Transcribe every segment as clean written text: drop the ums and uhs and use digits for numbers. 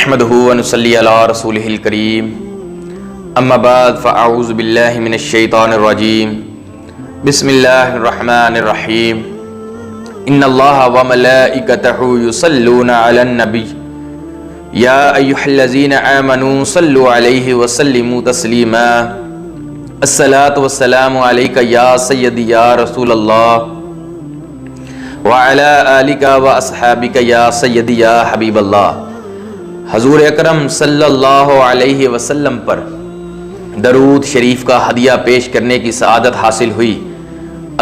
نحمده ونصلي على رسوله الكريم اما بعد فاعوذ بالله من الشيطان الرجيم بسم الله الرحمن الرحيم ان الله وملائكته يصلون على النبي يا ايها الذين امنوا صلوا عليه وسلموا تسليما الصلاة والسلام عليك يا سيدي يا رسول الله وعلى آلك واصحابك يا سيدي يا حبیب اللہ۔ حضور اکرم صلی اللہ علیہ وسلم پر درود شریف کا ہدیہ پیش کرنے کی سعادت حاصل ہوئی۔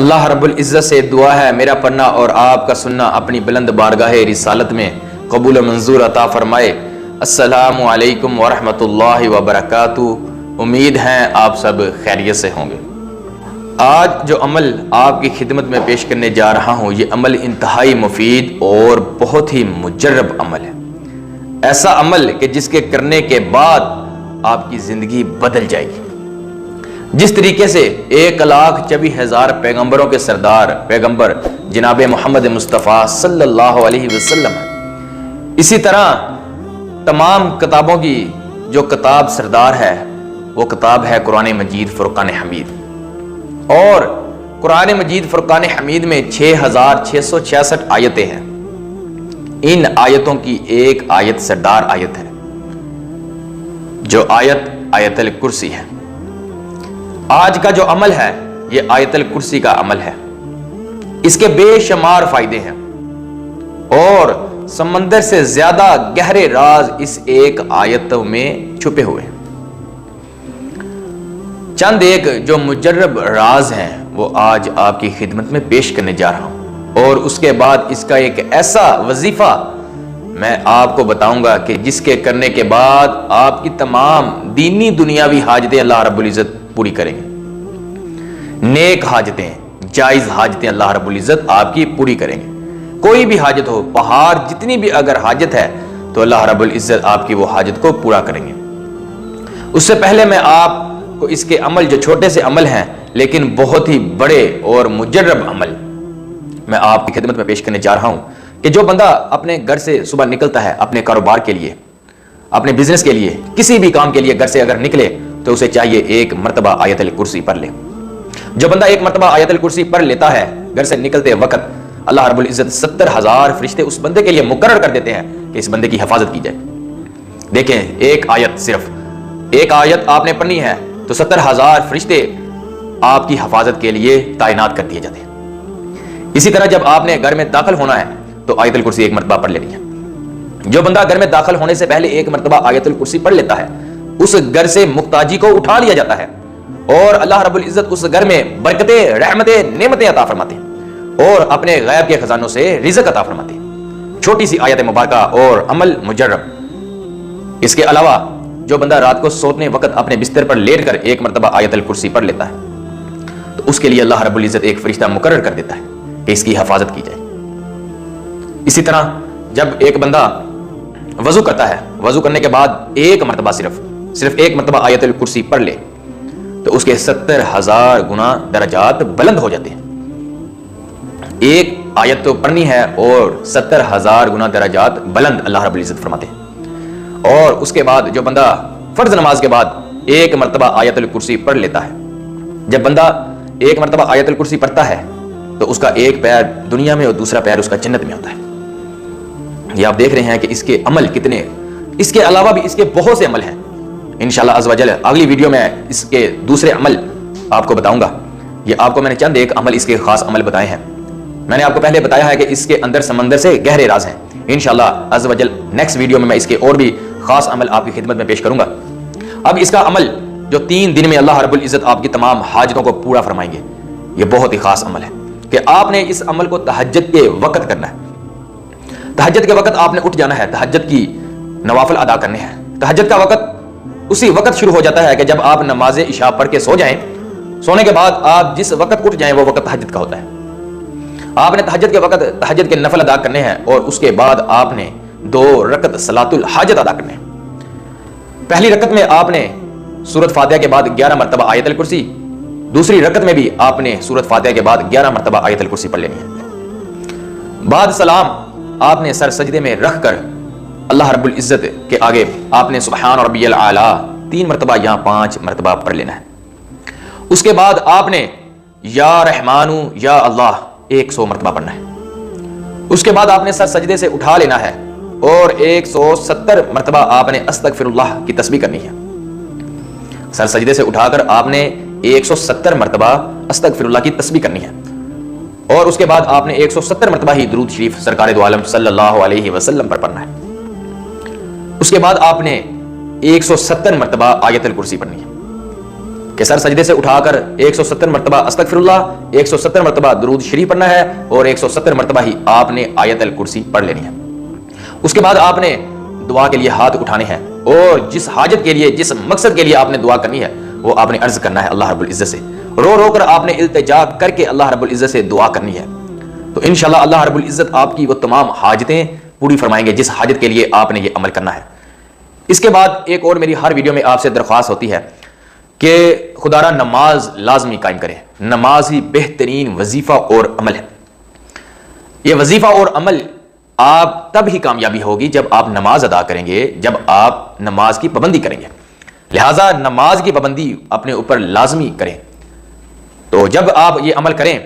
اللہ رب العزت سے دعا ہے میرا پڑھنا اور آپ کا سننا اپنی بلند بارگاہ رسالت میں قبول و منظور عطا فرمائے۔ السلام علیکم ورحمۃ اللہ وبرکاتہ۔ امید ہے آپ سب خیریت سے ہوں گے۔ آج جو عمل آپ کی خدمت میں پیش کرنے جا رہا ہوں یہ عمل انتہائی مفید اور بہت ہی مجرب عمل ہے، ایسا عمل کہ جس کے کرنے کے بعد آپ کی زندگی بدل جائے گی۔ جس طریقے سے 1,24,000 پیغمبروں کے سردار پیغمبر جناب محمد مصطفیٰ صلی اللہ علیہ وسلم ہے، اسی طرح تمام کتابوں کی جو کتاب سردار ہے وہ کتاب ہے قرآن مجید فرقان حمید، اور قرآن مجید فرقان حمید میں 6,666 آیتیں ہیں۔ ان آیتوں کی ایک آیت سردار آیت ہے جو آیت الکرسی ہے۔ آج کا جو عمل ہے یہ آیت الکرسی کا عمل ہے۔ اس کے بے شمار فائدے ہیں اور سمندر سے زیادہ گہرے راز اس ایک آیت میں چھپے ہوئے ہیں۔ چند ایک جو مجرب راز ہیں وہ آج آپ کی خدمت میں پیش کرنے جا رہا ہوں، اور اس کے بعد اس کا ایک ایسا وظیفہ میں آپ کو بتاؤں گا کہ جس کے کرنے کے بعد آپ کی تمام دینی دنیاوی حاجتیں اللہ رب العزت پوری کریں گے۔ نیک حاجتیں، جائز حاجتیں اللہ رب العزت آپ کی پوری کریں گے۔ کوئی بھی حاجت ہو، پہاڑ جتنی بھی اگر حاجت ہے تو اللہ رب العزت آپ کی وہ حاجت کو پورا کریں گے۔ اس سے پہلے میں آپ کو اس کے عمل جو چھوٹے سے عمل ہیں لیکن بہت ہی بڑے اور مجرب عمل میں آپ کی خدمت میں پیش کرنے جا رہا ہوں کہ جو بندہ اپنے گھر سے صبح نکلتا ہے اپنے کاروبار کے لیے، اپنے بزنس کے لیے، کسی بھی کام کے لیے گھر سے اگر نکلے تو اسے چاہیے ایک مرتبہ آیت الکرسی پڑھ لے۔ جو بندہ ایک مرتبہ آیت الکرسی پڑھ لیتا ہے گھر سے نکلتے وقت اللہ رب العزت 70,000 فرشتے اس بندے کے لیے مقرر کر دیتے ہیں کہ اس بندے کی حفاظت کی جائے۔ دیکھیں، ایک آیت آپ نے پڑھنی ہے تو 70,000 فرشتے آپ کی حفاظت کے لیے تعینات کر دیے جاتے ہیں۔ اسی طرح جب آپ نے گھر میں داخل ہونا ہے تو آیت الکرسی ایک مرتبہ پڑھ لینی ہے۔ جو بندہ گھر میں داخل ہونے سے پہلے ایک مرتبہ آیت الکرسی پڑھ لیتا ہے اس گھر سے محتاجی کو اٹھا لیا جاتا ہے، اور اللہ رب العزت اس گھر میں برکتیں، رحمتیں، نعمتیں عطا فرماتے ہیں اور اپنے غیب کے خزانوں سے رزق عطا فرماتے ہیں۔ چھوٹی سی آیت مبارکہ اور عمل مجرب۔ اس کے علاوہ جو بندہ رات کو سونے وقت اپنے بستر پر لیٹ کر ایک مرتبہ آیت الکرسی پڑھ لیتا ہے تو اس کے لیے اللہ رب العزت ایک فرشتہ مقرر کر دیتا ہے کہ اس کی حفاظت کی جائے۔ اسی طرح جب ایک بندہ وضو کرتا ہے، وضو کرنے کے بعد ایک مرتبہ صرف ایک مرتبہ آیت الکرسی پڑھ لے تو اس کے 70,000 گنا درجات بلند ہو جاتے ہیں۔ ایک آیت تو پڑھنی ہے اور 70,000 گنا درجات بلند اللہ رب العزت فرماتے ہیں۔ اور اس کے بعد جو بندہ فرض نماز کے بعد ایک مرتبہ آیت الکرسی پڑھ لیتا ہے، جب بندہ ایک مرتبہ آیت الکرسی پڑھتا ہے تو اس کا ایک پیر دنیا میں اور دوسرا پیر اس کا جنت میں ہوتا ہے۔ یہ آپ دیکھ رہے ہیں کہ اس کے عمل کتنے، اس کے علاوہ بھی اس کے بہت سے عمل ہیں۔ انشاءاللہ عز و جل اگلی ویڈیو میں اس کے دوسرے عمل آپ کو بتاؤں گا۔ یہ آپ کو میں نے چند ایک عمل اس کے خاص عمل بتائے ہیں۔ میں نے آپ کو پہلے بتایا ہے کہ اس کے اندر سمندر سے گہرے راز ہیں۔ انشاءاللہ عز و جل نیکسٹ ویڈیو میں اس کے اور بھی خاص عمل آپ کی خدمت میں پیش کروں گا۔ اب اس کا عمل جو 3 دن میں اللہ رب العزت آپ کی تمام حاجتوں کو پورا فرمائیں گے، یہ بہت ہی خاص عمل ہے کہ آپ نے اس عمل کو تہجد کے وقت کرنا ہے۔ تہجد کے وقت آپ نے اٹھ جانا ہے، تہجد کی نوافل ادا کرنے ہیں۔ تہجد کا وقت اسی وقت شروع ہو جاتا ہے کہ جب آپ نماز عشاء پڑھ کے سو جائیں، سونے کے بعد آپ جس وقت اٹھ جائیں وہ وقت تہجد کا ہوتا ہے۔ آپ نے تہجد کے وقت تہجد کے نفل ادا کرنے ہیں اور اس کے بعد آپ نے 2 رکعت صلاۃ الحاجت ادا کرنے ہیں۔ پہلی رکعت میں آپ نے سورۃ فاتحہ کے بعد 11 مرتبہ آیت الکرسی، دوسری رکعت میں بھی آپ نے سورۃ فاتحہ کے بعد 11 مرتبہ آیت الکرسی پڑھ لینی ہے۔ بعد سلام آپ نے سر سجدے میں رکھ کر اللہ رب العزت کے آگے آپ نے سبحان ربی الاعلیٰ 3 مرتبہ یا 5 مرتبہ پڑھ لینا ہے. اس کے بعد آپ نے یا رحمانو یا اللہ 100 مرتبہ پڑھنا ہے. اس کے بعد آپ نے سر سجدے سے اٹھا لینا ہے اور 170 مرتبہ آپ نے استغفر اللہ کی تسبیح کرنی ہے. سر سجدے سے اٹھا کر آپ نے 170 مرتبہ استغفر اللہ کی تسبیح کرنی ہے اور اس کے بعد آپ نے 170 مرتبہ ہی درود شریف سرکار دو عالم صلی اللہ علیہ وسلم پر پڑھنا ہے. اس کے بعد آپ نے 170 مرتبہ آیت الکرسی پڑھنی ہے کہ سر سجدے سے اٹھا کر 170 مرتبہ استغفر اللہ، 170 مرتبہ درود شریف پڑھنا ہے اور 170 مرتبہ ہی آپ نے آیت الکرسی پڑھ لینی ہے. اس کے بعد آپ نے دعا کے لیے ہاتھ اٹھانے ہیں اور جس حاجت کے لیے، جس مقصد کے لیے آپ نے دعا کرنی ہے وہ آپ نے عرض کرنا ہے اللہ رب العزت سے. رو رو کر آپ نے التجا کر کے اللہ رب العزت سے دعا کرنی ہے. تو انشاءاللہ اللہ رب العزت آپ کی وہ تمام حاجتیں پوری فرمائیں گے جس حاجت کے لیے آپ نے یہ عمل کرنا ہے. اس کے بعد ایک اور میری ہر ویڈیو میں آپ سے درخواست ہوتی ہے کہ خدا را نماز لازمی قائم کریں. نماز ہی بہترین وظیفہ اور عمل ہے. یہ وظیفہ اور عمل آپ تب ہی کامیابی ہوگی جب آپ نماز ادا کریں گے، جب آپ نماز کی پابندی کریں گے. لہٰذا نماز کی پابندی اپنے اوپر لازمی کریں. تو جب آپ یہ عمل کریں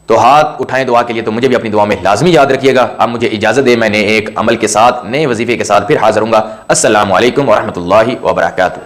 تو ہاتھ اٹھائیں دعا کے لیے. تو مجھے بھی اپنی دعا میں لازمی یاد رکھیے گا. اب مجھے اجازت دے، میں نے ایک عمل کے ساتھ، نئے وظیفے کے ساتھ پھر حاضر ہوں گا. السلام علیکم ورحمۃ اللہ وبرکاتہ.